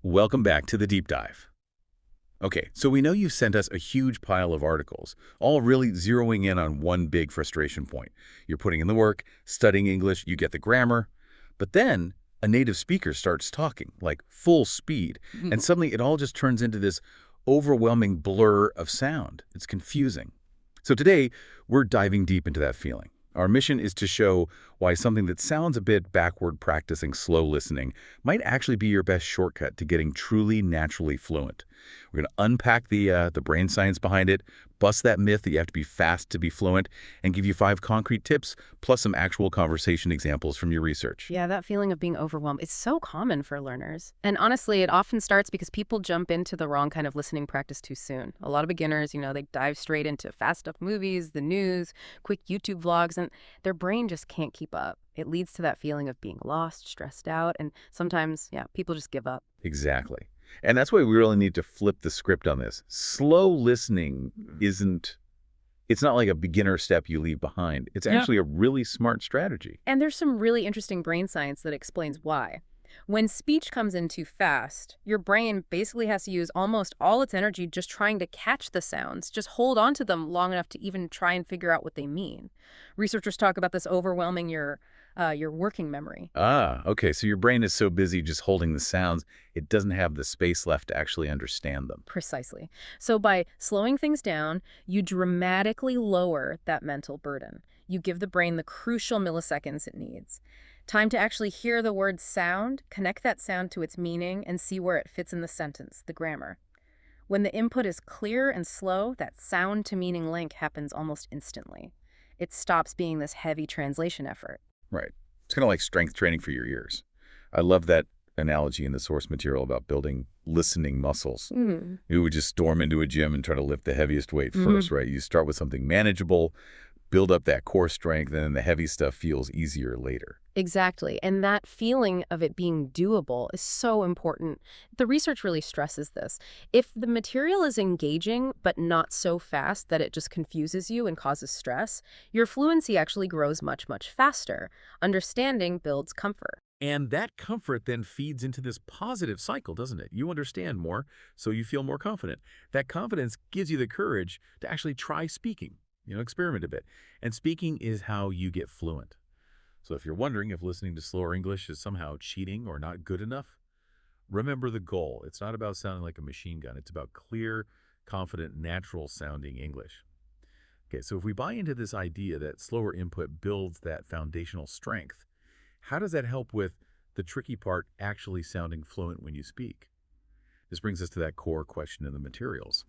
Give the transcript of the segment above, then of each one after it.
Welcome back to the deep dive. Okay, so we know you sent us a huge pile of articles, all really zeroing in on one big frustration point. You're putting in the work, studying English, you get the grammar, but then a native speaker starts talking, like full speed, and suddenly it all just turns into this overwhelming blur of sound. It's confusing. So today, we're diving deep into that feeling. Our mission is to show why something that sounds a bit backward practicing slow listening might actually be your best shortcut to getting truly naturally fluent. We're going to unpack the brain science behind it, bust that myth that you have to be fast to be fluent, and give you 5 concrete tips, plus some actual conversation examples from your research. Yeah, that feeling of being overwhelmed is so common for learners. And honestly, it often starts because people jump into the wrong kind of listening practice too soon. A lot of beginners, they dive straight into fast stuff movies, the news, quick YouTube vlogs, and their brain just can't keep up. It leads to that feeling of being lost, stressed out, and sometimes, people just give up. Exactly. And that's why we really need to flip the script on this. Slow listening it's not like a beginner step you leave behind. It's actually a really smart strategy. And there's some really interesting brain science that explains why. When speech comes in too fast, your brain basically has to use almost all its energy just trying to catch the sounds, just hold on to them long enough to even try and figure out what they mean. Researchers talk about this overwhelming your working memory. Okay. So your brain is so busy just holding the sounds, it doesn't have the space left to actually understand them. Precisely. So by slowing things down, you dramatically lower that mental burden. You give the brain the crucial milliseconds it needs. Time to actually hear the word sound, connect that sound to its meaning, and see where it fits in the sentence, the grammar. When the input is clear and slow, that sound to meaning link happens almost instantly. It stops being this heavy translation effort. Right. It's kind of like strength training for your ears. I love that analogy in the source material about building listening muscles. You would just storm into a gym and try to lift the heaviest weight first, right? You start with something manageable, build up that core strength, and then the heavy stuff feels easier later. Exactly. And that feeling of it being doable is so important. The research really stresses this. If the material is engaging, but not so fast that it just confuses you and causes stress, your fluency actually grows much, much faster. Understanding builds comfort. And that comfort then feeds into this positive cycle, doesn't it? You understand more, so you feel more confident. That confidence gives you the courage to actually try speaking, experiment a bit. And speaking is how you get fluent. So if you're wondering if listening to slower English is somehow cheating or not good enough, remember the goal. It's not about sounding like a machine gun. It's about clear, confident, natural-sounding English. Okay, so if we buy into this idea that slower input builds that foundational strength, how does that help with the tricky part, actually sounding fluent when you speak? This brings us to that core question in the materials.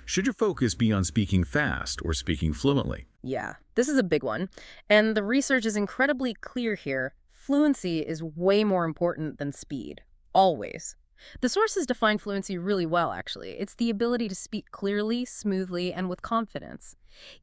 Should your focus be on speaking fast or speaking fluently? Yeah, this is a big one. And the research is incredibly clear here. Fluency is way more important than speed. Always. The sources define fluency really well, actually. It's the ability to speak clearly, smoothly, and with confidence,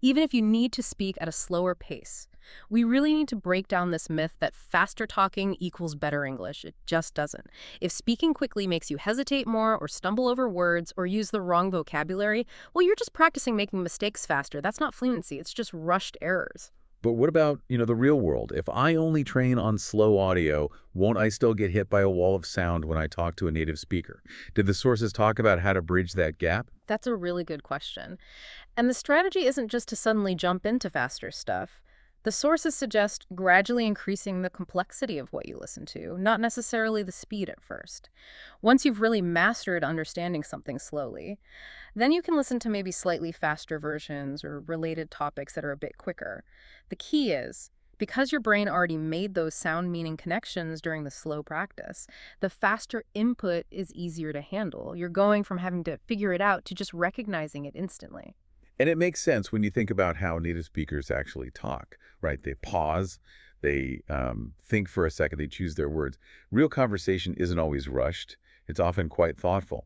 even if you need to speak at a slower pace. We really need to break down this myth that faster talking equals better English. It just doesn't. If speaking quickly makes you hesitate more or stumble over words or use the wrong vocabulary, well, you're just practicing making mistakes faster. That's not fluency. It's just rushed errors. But what about, the real world? If I only train on slow audio, won't I still get hit by a wall of sound when I talk to a native speaker? Did the sources talk about how to bridge that gap? That's a really good question. And the strategy isn't just to suddenly jump into faster stuff. The sources suggest gradually increasing the complexity of what you listen to, not necessarily the speed at first. Once you've really mastered understanding something slowly, then you can listen to maybe slightly faster versions or related topics that are a bit quicker. The key is, because your brain already made those sound-meaning connections during the slow practice, the faster input is easier to handle. You're going from having to figure it out to just recognizing it instantly. And it makes sense when you think about how native speakers actually talk, right? They pause, they think for a second, they choose their words. Real conversation isn't always rushed. It's often quite thoughtful.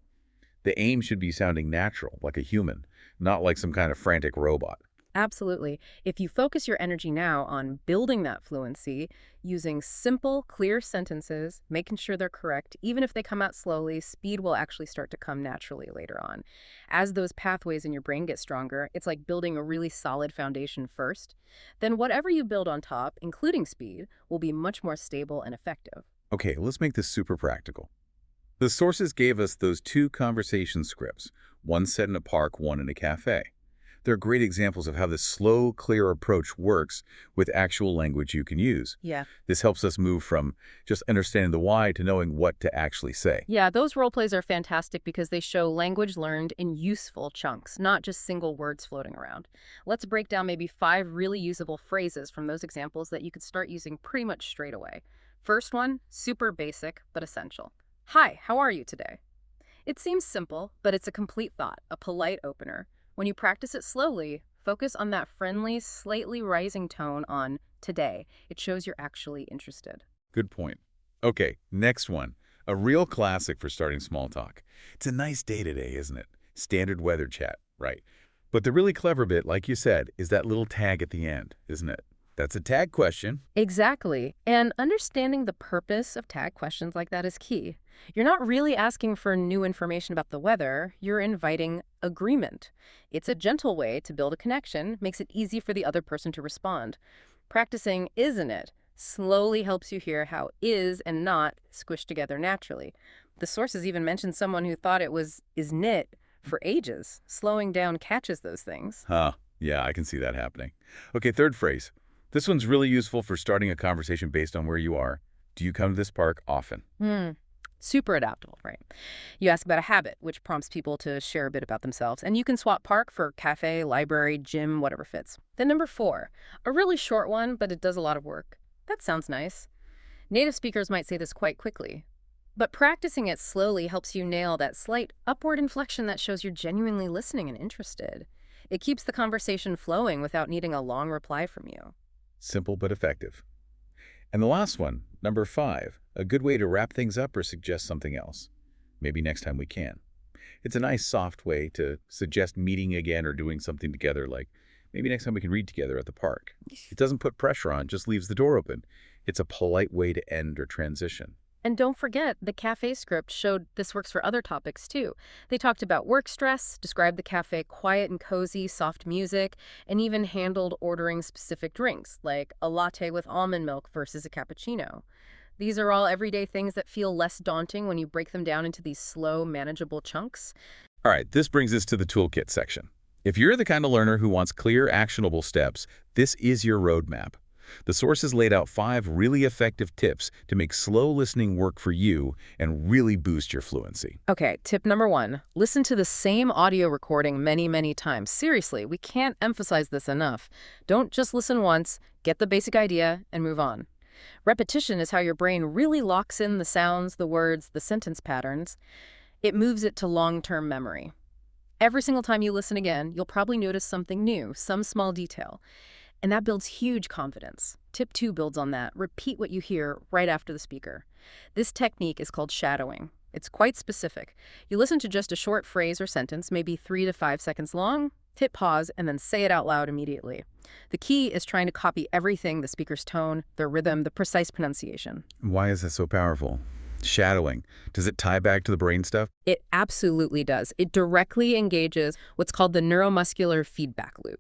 The aim should be sounding natural, like a human, not like some kind of frantic robot. Absolutely. If you focus your energy now on building that fluency, using simple, clear sentences, making sure they're correct, even if they come out slowly, speed will actually start to come naturally later on. As those pathways in your brain get stronger, it's like building a really solid foundation first. Then whatever you build on top, including speed, will be much more stable and effective. Okay, let's make this super practical. The sources gave us those two conversation scripts, one set in a park, one in a cafe. They're great examples of how this slow, clear approach works with actual language you can use. Yeah. This helps us move from just understanding the why to knowing what to actually say. Yeah, those role plays are fantastic because they show language learned in useful chunks, not just single words floating around. Let's break down maybe 5 really usable phrases from those examples that you could start using pretty much straight away. First one, super basic but essential. Hi, how are you today? It seems simple, but it's a complete thought, a polite opener. When you practice it slowly, focus on that friendly, slightly rising tone on today. It shows you're actually interested. Good point. Okay, next one. A real classic for starting small talk. It's a nice day today, isn't it? Standard weather chat, right? But the really clever bit, like you said, is that little tag at the end, isn't it? That's a tag question. Exactly. And understanding the purpose of tag questions like that is key. You're not really asking for new information about the weather, you're inviting agreement. It's a gentle way to build a connection, makes it easy for the other person to respond. Practicing isn't it slowly helps you hear how is and not squish together naturally. The sources even mentioned someone who thought it was isn't it for ages. Slowing down catches those things. Huh, yeah, I can see that happening. Okay, third phrase. This one's really useful for starting a conversation based on where you are. Do you come to this park often? Super adaptable, right? You ask about a habit, which prompts people to share a bit about themselves, and you can swap park for cafe, library, gym, whatever fits. Then number 4, a really short one, but it does a lot of work. That sounds nice. Native speakers might say this quite quickly, but practicing it slowly helps you nail that slight upward inflection that shows you're genuinely listening and interested. It keeps the conversation flowing without needing a long reply from you. Simple but effective. And the last one, number 5, a good way to wrap things up or suggest something else. Maybe next time we can. It's a nice, soft way to suggest meeting again or doing something together, like maybe next time we can read together at the park. It doesn't put pressure on, just leaves the door open. It's a polite way to end or transition. And don't forget, the cafe script showed this works for other topics too. They talked about work stress, described the cafe quiet and cozy, soft music, and even handled ordering specific drinks, like a latte with almond milk versus a cappuccino. These are all everyday things that feel less daunting when you break them down into these slow, manageable chunks. All right, this brings us to the toolkit section. If you're the kind of learner who wants clear, actionable steps, this is your roadmap. The sources laid out 5 really effective tips to make slow listening work for you and really boost your fluency. Okay, tip number 1, listen to the same audio recording many, many times. Seriously, we can't emphasize this enough. Don't just listen once, get the basic idea, and move on. Repetition is how your brain really locks in the sounds, the words, the sentence patterns. It moves it to long-term memory. Every single time you listen again, you'll probably notice something new, some small detail. And that builds huge confidence. Tip 2 builds on that. Repeat what you hear right after the speaker. This technique is called shadowing. It's quite specific. You listen to just a short phrase or sentence, maybe 3 to 5 seconds long, hit pause, and then say it out loud immediately. The key is trying to copy everything, the speaker's tone, their rhythm, the precise pronunciation. Why is that so powerful? Shadowing. Does it tie back to the brain stuff? It absolutely does. It directly engages what's called the neuromuscular feedback loop.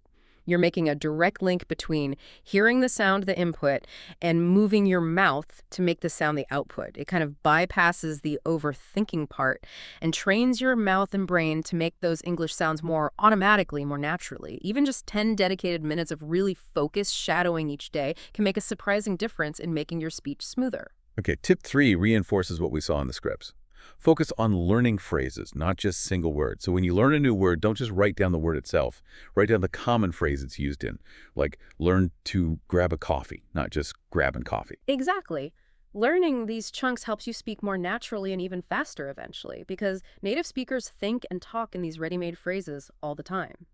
You're making a direct link between hearing the sound, the input, and moving your mouth to make the sound the output. It kind of bypasses the overthinking part and trains your mouth and brain to make those English sounds more automatically, more naturally. Even just 10 dedicated minutes of really focused shadowing each day can make a surprising difference in making your speech smoother. Okay, tip 3 reinforces what we saw in the scripts. Focus on learning phrases, not just single words. So when you learn a new word, don't just write down the word itself. Write down the common phrase it's used in, like learn to grab a coffee, not just grabbing coffee. Exactly. Learning these chunks helps you speak more naturally and even faster eventually, because native speakers think and talk in these ready-made phrases all the time.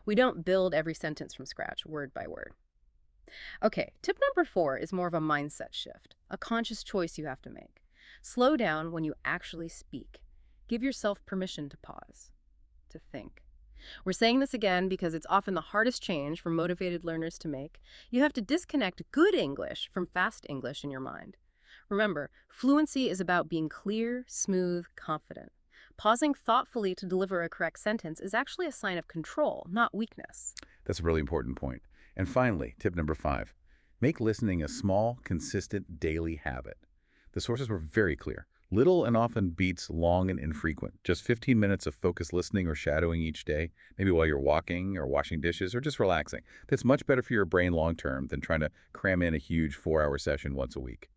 We don't build every sentence from scratch, word by word. Okay, tip number 4 is more of a mindset shift, a conscious choice you have to make. Slow down when you actually speak. Give yourself permission to pause, to think. We're saying this again because it's often the hardest change for motivated learners to make. You have to disconnect good English from fast English in your mind. Remember, fluency is about being clear, smooth, confident. Pausing thoughtfully to deliver a correct sentence is actually a sign of control, not weakness. That's a really important point. And finally, tip number 5, make listening a small, consistent daily habit. The sources were very clear. Little and often beats long and infrequent. Just 15 minutes of focused listening or shadowing each day, maybe while you're walking or washing dishes or just relaxing. That's much better for your brain long term than trying to cram in a huge 4-hour session once a week.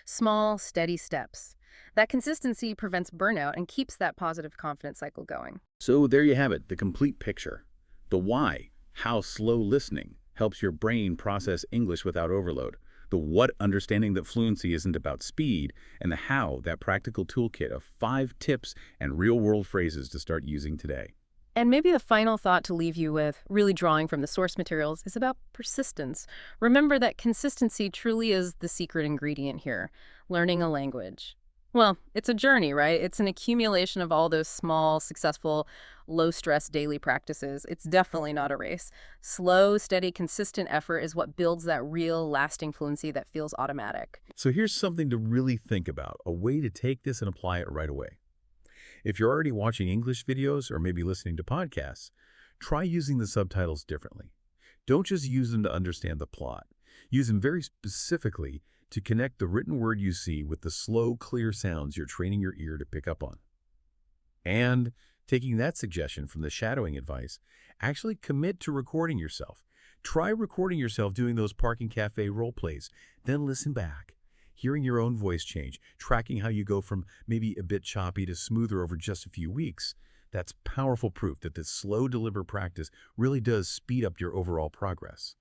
Small, steady steps. That consistency prevents burnout and keeps that positive confidence cycle going. So there you have it, the complete picture. The why, how slow listening helps your brain process English without overload. The what, understanding that fluency isn't about speed, and the how, that practical toolkit of 5 tips and real-world phrases to start using today. And maybe the final thought to leave you with, really drawing from the source materials, is about persistence. Remember that consistency truly is the secret ingredient here, learning a language. Well, it's a journey, right? It's an accumulation of all those small, successful, low-stress daily practices. It's definitely not a race. Slow, steady, consistent effort is what builds that real, lasting fluency that feels automatic. So here's something to really think about, a way to take this and apply it right away. If you're already watching English videos or maybe listening to podcasts, try using the subtitles differently. Don't just use them to understand the plot. Use them very specifically to connect the written word you see with the slow, clear sounds you're training your ear to pick up on. And taking that suggestion from the shadowing advice, actually commit to recording yourself. Try recording yourself doing those parking cafe role plays, then listen back. Hearing your own voice change, tracking how you go from maybe a bit choppy to smoother over just a few weeks. That's powerful proof that this slow, deliberate practice really does speed up your overall progress.